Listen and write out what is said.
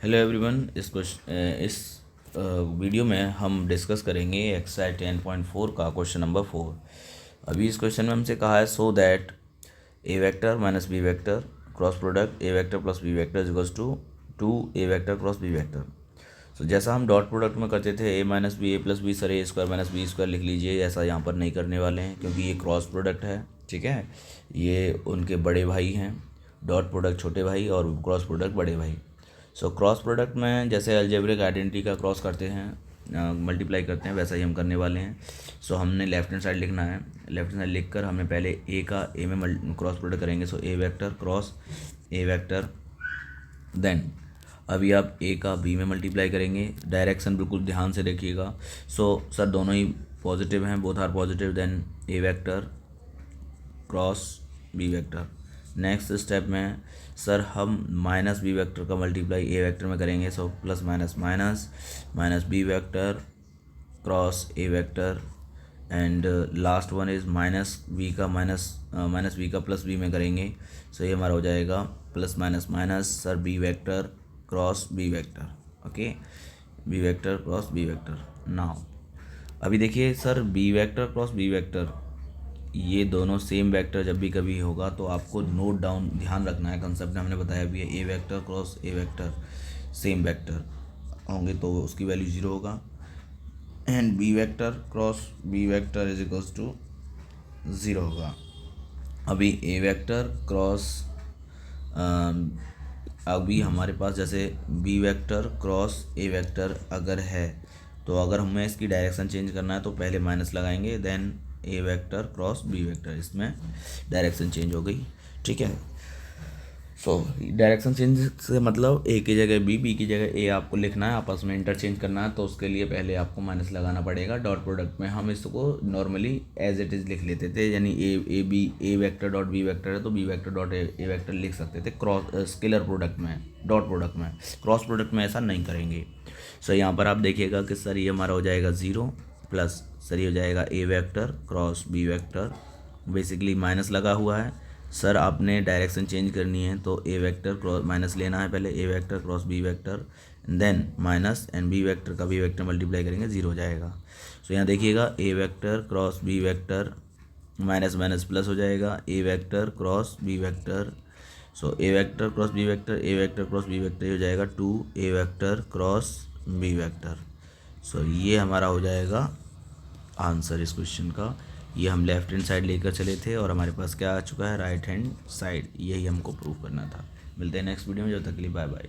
Hello everyone. इस video में हम डिस्कस करेंगे एक्सरसाइज 10.4 का क्वेश्चन नंबर 4। अभी इस क्वेश्चन में हमसे कहा है so that A vector minus B vector cross product A vector plus B vector equals to A vector cross B vector. So जैसा हम डॉट प्रोडक्ट में करते थे A minus B A plus B sir A square minus B square लिख लीजिए, ऐसा यहाँ पर नहीं करने वाले हैं क्योंकि ये क्रॉस प्रोडक्ट है। ठीक है, ये उनके बड़े भाई हैं, डॉट प्रोडक्ट छोटे भाई और क्रॉस प्रोडक्ट बड़े भाई। सो क्रॉस प्रोडक्ट में जैसे अलजेब्रिक आइडेंटिटी का क्रॉस करते हैं, मल्टीप्लाई करते हैं, वैसा ही हम करने वाले हैं। सो हमने लेफ्ट हैंड साइड लिखना है, लेफ्ट हैंड साइड लिख कर हमें पहले ए का ए में क्रॉस प्रोडक्ट करेंगे। So A vector cross A vector, then अभी आप ए का बी में मल्टीप्लाई करेंगे। डायरेक्शन बिल्कुल ध्यान से देखिएगा। सो सर दोनों ही पॉजिटिव हैं, both are positive, then A vector cross B vector. Next step में सर हम माइनस बी वेक्टर का मल्टीप्लाई ए वेक्टर में करेंगे। So plus minus minus minus B vector cross A vector, and last one is minus B का minus B का plus B में करेंगे। So ये हमारा हो जाएगा plus minus minus sir B vector cross B vector. Okay, B vector cross B vector. Now अभी देखिए sir B vector cross B vector, ये दोनों सेम वेक्टर जब भी कभी होगा तो आपको नोट डाउन ध्यान रखना है। कंसेप्ट हमने बताया भी है, A vector cross A vector same vector होंगे तो उसकी वैल्यू 0 होगा, and B vector cross B vector is equals to 0 होगा। अभी ए वेक्टर क्रॉस अभी हमारे पास जैसे B vector cross A vector अगर है तो अगर हमें इसकी डायरेक्शन चेंज करना है तो पहले माइनस लगाएंगे, then A vector cross B vector, इसमें डायरेक्शन चेंज हो गई। ठीक है, सो डायरेक्शन चेंज से मतलब ए की जगह बी, बी की जगह ए आपको लिखना है, आपस में इंटरचेंज करना है, तो उसके लिए पहले आपको माइनस लगाना पड़ेगा। डॉट प्रोडक्ट में हम इसको नॉर्मली एज इट इज़ लिख लेते थे, यानी A B A vector dot B vector है तो B vector dot A vector लिख सकते थे क्रॉस स्केलर प्रोडक्ट में, डॉट प्रोडक्ट में। क्रॉस प्रोडक्ट में ऐसा नहीं करेंगे। सो यहाँ पर आप देखिएगा कि सर ये हमारा हो जाएगा 0 प्लस सर ये हो जाएगा A vector cross B vector, basically minus लगा हुआ है। सर आपने डायरेक्शन चेंज करनी है तो ए वेक्टर क्रॉस माइनस लेना है, पहले A vector cross B vector, then minus and B vector का बी वेक्टर मल्टीप्लाई करेंगे, 0 हो जाएगा। सो यहाँ देखिएगा A vector cross B vector minus minus plus हो जाएगा, A vector cross B vector. So A vector cross B vector, A vector cross B vector हो जाएगा 2 A vector cross B vector. So ये हमारा हो जाएगा आंसर इस question का। ये हम लेफ्ट हैंड साइड लेकर चले थे और हमारे पास क्या आ चुका है, राइट हैंड साइड। यही हमको प्रूव करना था। मिलते हैं नेक्स्ट वीडियो में, जब तक के लिए बाय बाय।